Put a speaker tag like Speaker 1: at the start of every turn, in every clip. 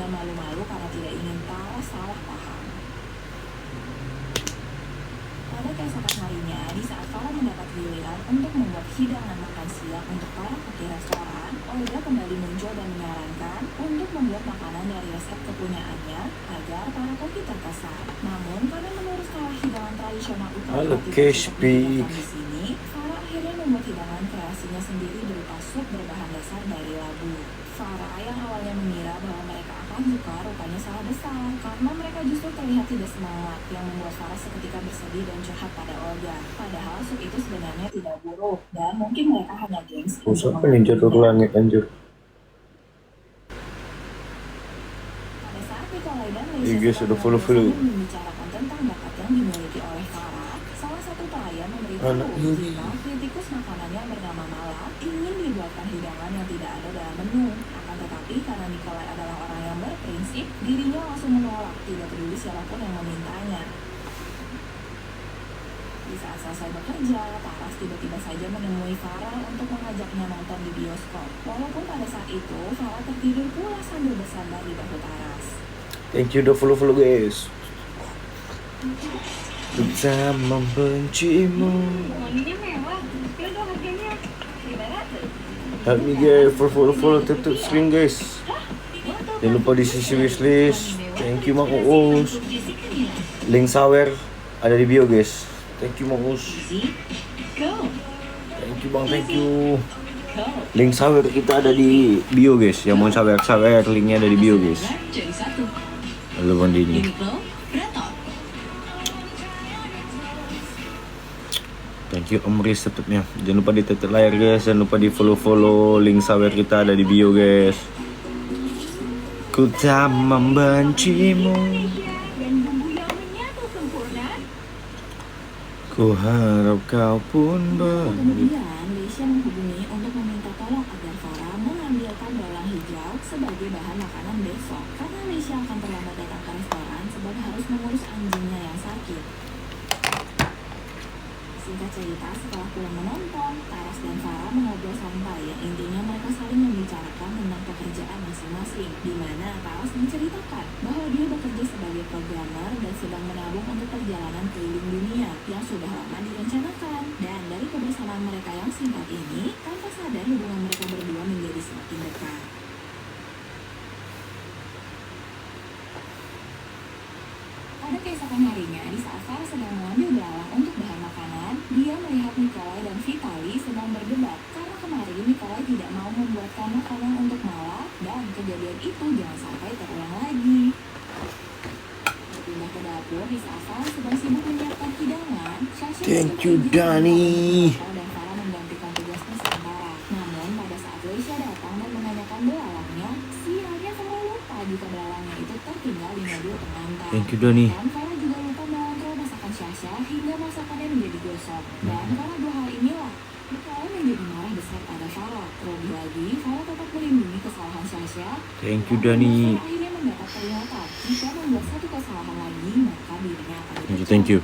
Speaker 1: dengan malu-malu karena tidak ingin Taras salah paham. Pada keesokan harinya, di saat Farah mendapat giliran untuk membuat hidangan makan siang untuk para koki restoran, Olga kembali muncul dan menyarankan untuk membuat makanan dari resep kepunyaannya agar para koki terkesan. Namun, karena menurut skala hidangan tradisional utama tidak cocok digunakan di sini, Farah akhirnya membuat hidangan kreasinya sendiri berupa sup berbahan dasar dari labu. Farah yang awalnya mengira bahwa mereka akan suka rupanya salah besar karena mereka justru terlihat tidak semangat, yang membuat Farah seketika bersedih dan curhat pada Olga. Padahal sup itu sebenarnya tidak buruk dan mungkin mereka hanya gengsi untuk
Speaker 2: langit anjir.
Speaker 1: Pada saat Nikolai dan Leisha sedang membicarakan tentang bakat yang dimiliki oleh Farah, salah satu pelayan memberitahu jika kritikus makanannya bernama Mala ingin dibuatkan hidangan yang tidak ada dalam menu. Akan tetapi karena Nikolai adalah orang yang berprinsip, dirinya langsung menolak, tidak peduli siapapun yang memintanya. Di saat selesai bekerja, Taras tiba-tiba saja menemui Farah untuk mengajaknya nonton di bioskop. Walaupun pada saat itu, Farah tertidur pula sambil bersandar di bahu Taras.
Speaker 2: Thank you udah follow guys. Bisa membencimu. Help me guys, follow tutup screen guys. Jangan lupa di sisi wishlist. Thank you Mang Uus. Link sawer ada di bio guys. Thank you Mang Uus. Thank you Bang, thank you. Link sawer kita ada di bio guys. Yang mau sawer linknya ada di bio guys. Halo Bang Dini. Thank you Om Riz tetapnya. Jangan lupa di tetap layar guys. Jangan lupa di follow link sawer kita ada di bio guys. Ku tak membencimu, ku harap kau pun
Speaker 1: Kemudian Leisha menghubungi untuk meminta tolong agar Farah mengambilkan bawang hijau sebagai bahan makanan besok karena Leisha akan terlambat datang ke restoran sebab harus mengurus anjingnya yang sakit. Singkat cerita, setelah pulang menonton, Taras dan Farah mengobrol santai yang intinya mereka saling membicarakan tentang pekerjaan masing-masing, di mana Taras menceritakan bahwa dia bekerja sebagai programmer dan sedang menabung untuk perjalanan keliling dunia yang sudah lama direncanakan. Dan dari kebersamaan mereka yang singkat ini, tanpa sadar hubungan mereka berdua menjadi semakin dekat. Pada keesokan harinya, di saat Farah sedang mengambil belalang untuk bahan makanan, dia melihat Nikolai dan Vitali sedang berdebat karena kemarin Nikolai tidak mau membuatkan makanan untuk Mala dan kejadian itu jangan sampai terulang lagi. Berpindah ke dapur di saat Farah sedang sibuk menyiapkan hidangan,
Speaker 2: Thank you Dani.
Speaker 1: dan Farah menggantikan tugasnya sementara. Namun pada saat Leisha datang dan menanyakan belalangnya, sialnya Farah lupa jika belalangnya itu tertinggal di mobil pengantar.
Speaker 2: Thank you Dani.
Speaker 1: Dan Farah juga lupa mengontrol masakan Sasha hingga masakannya menjadi gosong. Dan karena 2 hal inilah, Nikolai menjadi marah besar pada Farah. Terlebih lagi, Farah tetap melindungi kesalahan Sasha.
Speaker 2: Thank you Dani.
Speaker 1: Farah akhirnya mendapat peringatan jika membuat satu kesalahan lagi, maka dirinya akan dipecat.
Speaker 2: Thank you.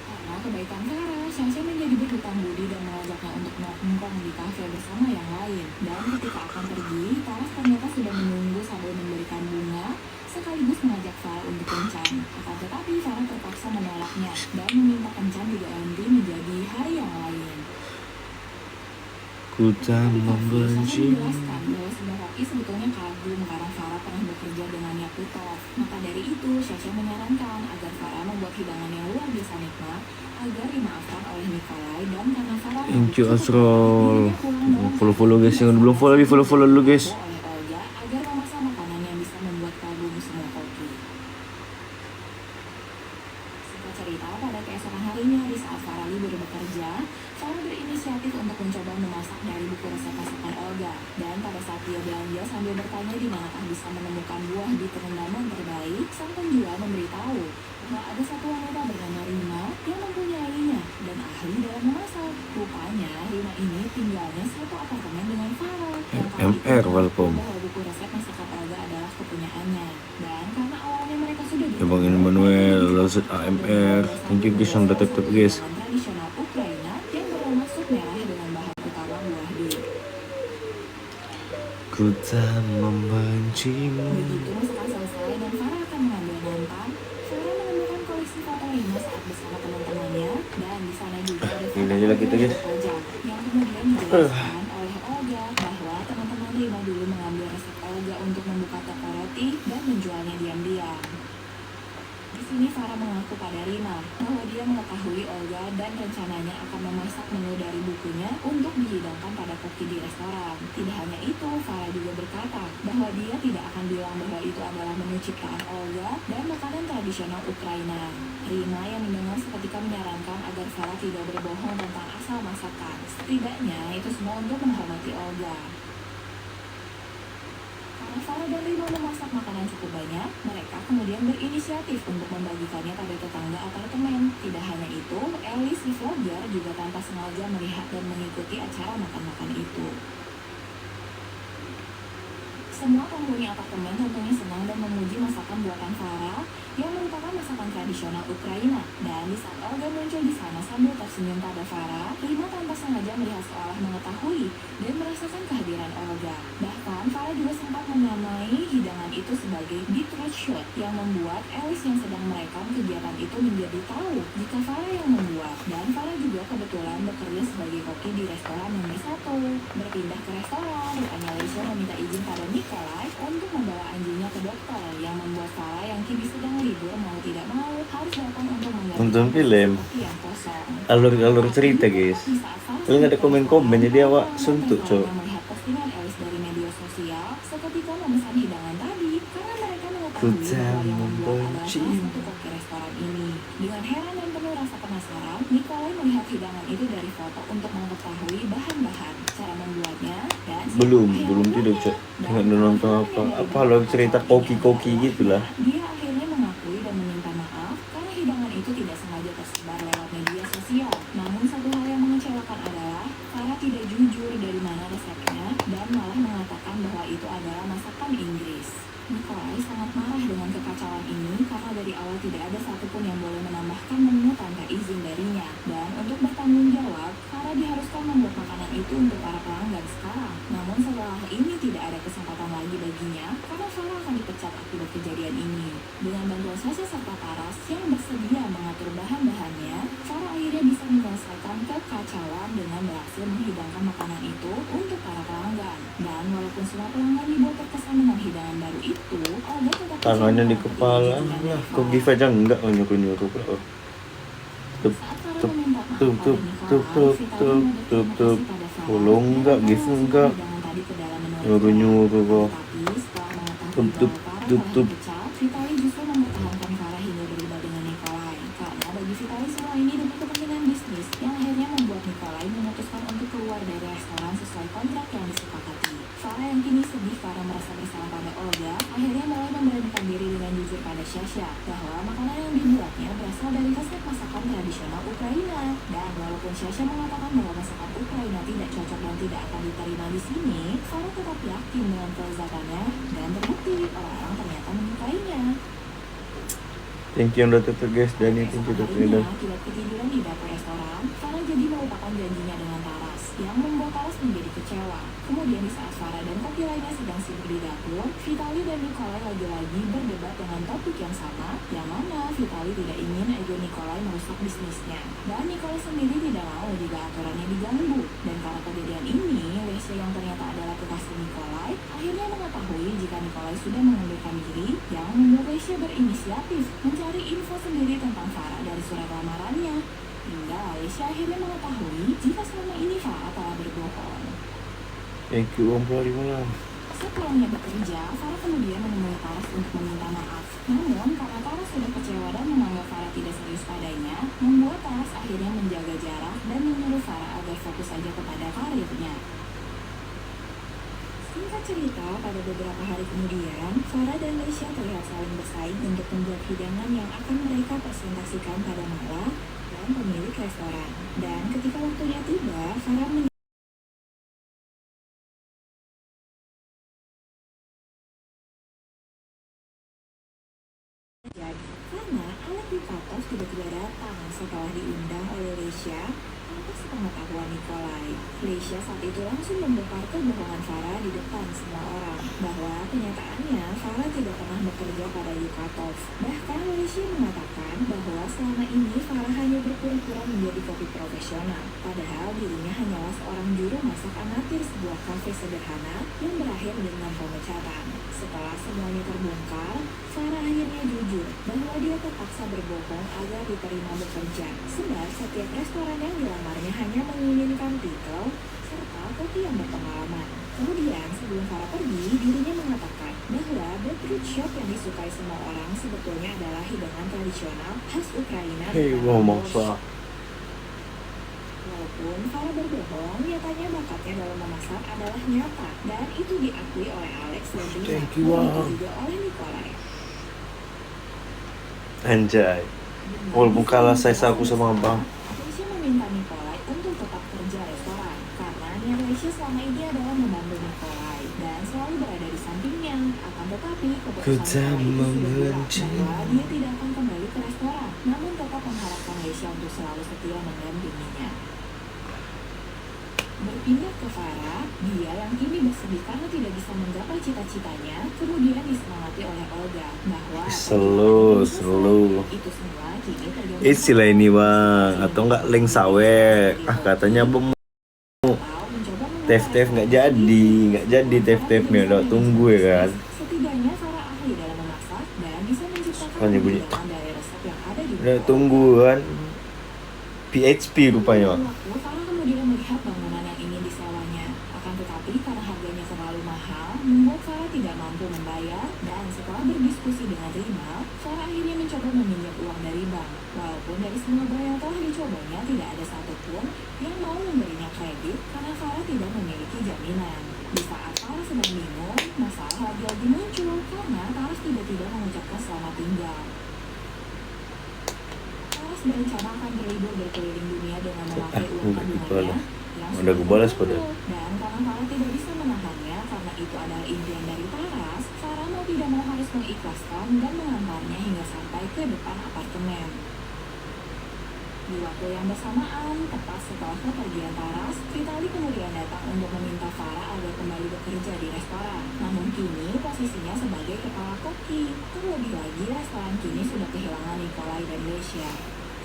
Speaker 1: Karena kebaikan Farah, Sasha menjadi berhutang budi dan mengajaknya untuk nongkrong di kafe bersama yang lain. Dan ketika akan pergi, Taras ternyata sudah menunggu sambil memberikan bunga sekaligus mengajak Farah untuk kencan. Akan tetapi Farah terpaksa menolaknya dan meminta kencan diganti menjadi hari yang lain.
Speaker 2: Ku tak membencimu.
Speaker 1: Menjelaskan bahwa sebenarnya Rocky sebetulnya kagum karena Farah pernah bekerja dengan Yakutov. Maka dari itu, Sasha menyarankan agar Farah membuat hidangan yang luar biasa nikmat agar dimaafkan oleh Nikolai dan karena Farah
Speaker 2: Thank you Asrol. Follow guys, yang belum follow di follow dulu guys.
Speaker 1: oleh Olga agar memasak makanan yang bisa membuat kagum semua koki. Singkat cerita, pada keesokan harinya di saat Farah libur bekerja, Farah berinisiatif untuk mencoba memasak dari buku resep masakan Olga. Dan pada saat dia belanja sambil bertanya di manakah bisa menemukan buah di perendaman terbaik, sang penjual memberitahu bahwa ada satu wanita bernama Rima yang mempunyainya dan ahli dalam memasak. Rupanya Rima ini tinggalnya satu apartemen dengan Farah.
Speaker 2: MR welcome.
Speaker 1: Bahwa buku resep masakan Olga adalah kepunyaannya. Dan karena awalnya mereka sudah
Speaker 2: Bang Emmanuel, Lazet AMR. Thank you guys yang udah tap guys.
Speaker 1: tradisional Ukraina yang beraroma sup merah dengan bahan utama buah bir.
Speaker 2: Ku tak membencimu.
Speaker 1: Begitu masakan selesai dan Farah akan mengambil nampan, Farah menemukan koleksi foto Rima saat bersama teman-temannya, dan di sana juga ada foto
Speaker 2: Ini aja lah kita,
Speaker 1: Olga
Speaker 2: guys.
Speaker 1: dipajang, yang kemudian dijelaskan oleh Olga bahwa teman-teman Rima dulu mengambil resep Olga untuk membuka toko roti dan menjualnya diam-diam. Di sini Farah mengaku pada Rima bahwa dia mengetahui Olga dan rencananya akan memasak menu dari bukunya untuk dihidangkan pada koki di restoran. Tidak hanya itu, Farah juga berkata bahwa dia tidak akan bilang bahwa itu adalah menu ciptaan Olga dan makanan tradisional Ukraina. Rima yang mendengar seketika menyarankan agar Farah tidak berbohong tentang asal masakan. Setidaknya itu semua untuk menghormati Olga. Karena Farah dan Rima memasak makanan cukup banyak, mereka kemudian berinisiatif untuk membagikannya pada tetangga apartemen. Tidak hanya itu, Ellie si vlogger juga tanpa sengaja melihat dan mengikuti acara makan-makan itu. Semua penghuni apartemen tentunya senang dan memuji masakan buatan Farah yang merupakan masakan tradisional Ukraina. Dan di saat Olga muncul di sana sambil tersenyum pada Farah, Rima tanpa sengaja melihat seolah mengetahui dan merasakan kehadiran Olga. Bahkan Farah juga sempat menamai hidangan itu sebagai beetroot shot yang membuat Alice yang sedang merekam kegiatan itu menjadi tahu jika Farah yang membuat. Dan Farah juga kebetulan bekerja sebagai koki di restoran nomor 1. Berpindah ke restoran, rupanya Alicia meminta izin pada Nikolai untuk membawa anjingnya ke dokter, yang membuat Farah yang kini sedang libur mau tidak mau harus datang untuk
Speaker 2: Nonton film,
Speaker 1: koki yang kosong.
Speaker 2: alur-alur cerita, guys. Kalau nggak ada komen-komen, jadi awak suntuk, cok.
Speaker 1: Melihat postingan Alice dari media sosial, seketika memesan hidangan tadi karena mereka
Speaker 2: Ku
Speaker 1: mengetahui
Speaker 2: tak
Speaker 1: bahwa yang membuat adalah salah
Speaker 2: membencimu.
Speaker 1: satu koki restoran ini. Dengan heran dan penuh rasa penasaran, Nikolai melihat hidangan itu dari foto untuk mengetahui bahan-bahan, cara membuatnya, dan siapa
Speaker 2: Belum
Speaker 1: yang
Speaker 2: tidur,
Speaker 1: membuatnya.
Speaker 2: cok.
Speaker 1: Dan
Speaker 2: Nggak ada nonton
Speaker 1: Farah
Speaker 2: apa
Speaker 1: menyadari
Speaker 2: apa
Speaker 1: bahwa
Speaker 2: lo cerita
Speaker 1: kesalahan
Speaker 2: koki-koki
Speaker 1: ini
Speaker 2: gitulah.
Speaker 1: adalah dia akhirnya mengakui dan meminta maaf karena hidangan itu tidak sengaja tersebar lewat media sosial. Namun satu hal yang mengecewakan adalah Farah tidak jujur dari mana resepnya dan malah mengatakan bahwa itu adalah masakan Inggris. Nikolai sangat marah dengan kekacauan ini karena dari awal tidak ada satupun yang boleh menambahkan menu tanpa izin darinya. Dan untuk bertanggung jawab, Farah diharuskan membuat makanan itu untuk para pelanggan sekarang. Namun setelah ini tidak ada kesempatan lagi baginya karena Farah akan dipecat akibat kejadian ini. Dengan bantuan Sasha serta Taras yang bersedia mengatur bahan-bahannya, Farah akhirnya bisa menyelesaikan kekacauan dengan berhasil menghidangkan makanan itu untuk para pelanggan. Dan walaupun semua pelanggan dibuat terkesan dengan hidangan baru itu, Olga tetap
Speaker 2: Tangannya di
Speaker 1: percaya
Speaker 2: kepala
Speaker 1: pada keinginan
Speaker 2: lah.
Speaker 1: dari
Speaker 2: Kok
Speaker 1: Farah.
Speaker 2: give aja enggak nyuruh-nyuruh, bro. Tup
Speaker 1: Saat Farah
Speaker 2: tup
Speaker 1: meminta maaf
Speaker 2: tup
Speaker 1: pada
Speaker 2: tup
Speaker 1: Nikolai,
Speaker 2: tup tup
Speaker 1: Vitaly
Speaker 2: tup
Speaker 1: mengucapkan
Speaker 2: tup tup.
Speaker 1: terima kasih pada Farah
Speaker 2: Tolong
Speaker 1: dan
Speaker 2: enggak,
Speaker 1: akan
Speaker 2: give
Speaker 1: memasukkan
Speaker 2: enggak.
Speaker 1: hidangan tadi ke dalam menu restoran.
Speaker 2: Nyuruh-nyuruh, bro.
Speaker 1: Tetapi setelah
Speaker 2: Tup
Speaker 1: mengetahui
Speaker 2: tup
Speaker 1: bahwa Farah
Speaker 2: tup
Speaker 1: telah
Speaker 2: tup.
Speaker 1: dipecat, Vitaly justru mempertahankan Farah hingga berubah dengan Nikolai. Karena bagi Vitaly semua ini demi kepentingan bisnis yang akhirnya membuat Nikolai memutuskan untuk keluar dari restoran sesuai kontrak yang disepakati. Farah yang kini sedih karena merasa bersalah pada Olga, akhirnya mulai memberanikan diri dengan jujur pada Sasha bahwa makanan yang dibuatnya berasal dari resep masakan tradisional Ukraina. Dan walaupun Sasha mengatakan bahwa masakan Ukraina tidak cocok dan tidak akan diterima di sini, Farah tetap yakin dengan kelezatannya dan terbukti orang-orang ternyata menyukainya.
Speaker 2: Thank you yang udah tutup, guys. Dani, thank you udah
Speaker 1: Harinya,
Speaker 2: tutup.
Speaker 1: akibat ketiduran di dapur restoran, Farah jadi melupakan janjinya dengan Taras, yang membuat Taras menjadi kecewa. Kemudian di saat Farah dan koki lainnya sedang sibuk di dapur, Vitaly dan Nikolai lagi-lagi berdebat dengan topik yang sama, yang mana Vitaly tidak ingin ego Nikolai merusak bisnisnya. Dan Nikolai sendiri tidak mau jika aturannya diganggu. Dan karena kejadian ini, Lesya yang ternyata adalah kekasih Nikolai, akhirnya mengetahui jika Nikolai sudah mengundurkan diri, yang membuat Lesya berinisiatif mencari info sendiri tentang Farah dari surat lamarannya. Hingga Lesya akhirnya mengetahui jika selama ini Farah telah berbohong.
Speaker 2: Thank you Om Pulari malam.
Speaker 1: Sepulangnya bekerja, Farah kemudian menemui Taras untuk meminta maaf. Namun, karena Taras sudah kecewa dan menganggap Farah tidak serius padanya, membuat Taras akhirnya menjaga jarak dan menyuruh Farah agar fokus saja kepada karirnya. Singkat cerita, pada beberapa hari kemudian, Farah dan Lesya terlihat saling bersaing untuk membuat hidangan yang akan mereka presentasikan pada Mala dan pemilik restoran. Dan ketika waktunya tiba, Farah jadi, karena anak Yukatos tiba-tiba datang setelah diundang oleh Lesya tanpa sepengetahuan Nikolai. Lesya saat itu langsung membongkar kebohongan Farah di depan semua bahwa kenyataannya Farah tidak pernah bekerja pada Yukatov. Bahkan Lesya mengatakan bahwa selama ini Farah hanya berpura-pura menjadi koki profesional, padahal dirinya hanyalah seorang juru masak amatir sebuah kafe sederhana yang berakhir dengan pemecatan. Setelah semuanya terbongkar, Farah akhirnya jujur bahwa dia terpaksa berbohong agar diterima bekerja, sebab setiap restoran yang dilamarnya hanya menginginkan titel serta koki yang berpengalaman. Kemudian sebelum Farah pergi, dirinya mengatakan bahwa Beetroot Shop yang disukai semua orang sebetulnya adalah hidangan tradisional khas Ukraina.
Speaker 2: Hei, ngomong soal
Speaker 1: Walaupun Farah berbohong, nyatanya bakatnya dalam memasak adalah nyata, dan itu diakui oleh Alex dan
Speaker 2: Thank you,
Speaker 1: begitu juga oleh Nikolai.
Speaker 2: anjay. Walaupun kalah saya aku sama abang.
Speaker 1: Lesya meminta Nikolai untuk tetap kerja restoran karena niat Lesya selama ini adalah membantu Nikolai dan selalu berada di sampingnya. Akan tetapi keputusan
Speaker 2: tak
Speaker 1: Nikolai itu sudah bulat
Speaker 2: membenci.
Speaker 1: bahwa dia tidak akan kembali ke restoran, namun tetap mengharapkan Lesya untuk selalu setia mendampinginya. Berpindah ke Farah, dia yang kini bersedih karena tidak bisa menggapai cita-citanya, kemudian disemangati oleh Olga bahwa
Speaker 2: Slow.
Speaker 1: itu semua kini tergantung
Speaker 2: Istilah ini bang, atau enggak leng sawer. Katanya bang tef nggak jadi tef-tefnya udah tunggu ya kan.
Speaker 1: Setidaknya Farah ahli dalam memasak dan bisa menciptakan
Speaker 2: Hanya bunyi.
Speaker 1: hidangan dari resep yang ada di
Speaker 2: Udah
Speaker 1: buku.
Speaker 2: tunggu kan. PHP rupanya bang.
Speaker 1: Farah kemudian melihat bangunan yang ingin disewanya. Akan tetapi karena harganya terlalu mahal, membuat Farah tidak mampu membayar. Dan setelah berdiskusi dengan Rima, Farah akhirnya mencoba meminjam uang dari bank. Walaupun dari semua bank yang telah dicobanya, tidak ada satupun yang mau memberinya kredit karena Farah tidak memiliki jaminan. Di saat Farah sedang bingung, masalah lagi-lagi muncul karena Taras tiba-tiba mengucapkan selamat tinggal. Taras berencana akan berlibur berkeliling dunia dengan memakai uang tabungannya yang
Speaker 2: Udah gue balas
Speaker 1: sudah
Speaker 2: pada.
Speaker 1: terkumpul. Dan karena Farah tidak bisa menahannya karena itu adalah impian dari Taras, Farah mau tidak mau harus mengikhlaskan dan mengantarnya hingga sampai ke depan apartemen. Di waktu yang bersamaan, tepat setelah kepergian Taras, Vitali kemudian datang untuk meminta Farah agar kembali bekerja di restoran. Namun kini posisinya sebagai kepala koki. Terlebih lagi, restoran kini sudah kehilangan Nikolai dan Lesya.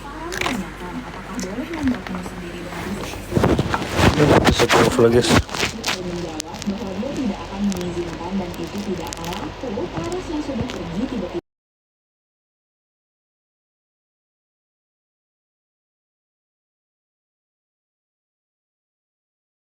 Speaker 1: Farah menanyakan apakah boleh membuat menu sendiri dengan resepsi.
Speaker 2: Satu lagi guys.
Speaker 1: Nikolai menjawab bahwa dia tidak akan mengizinkan dan itu tidak akan laku.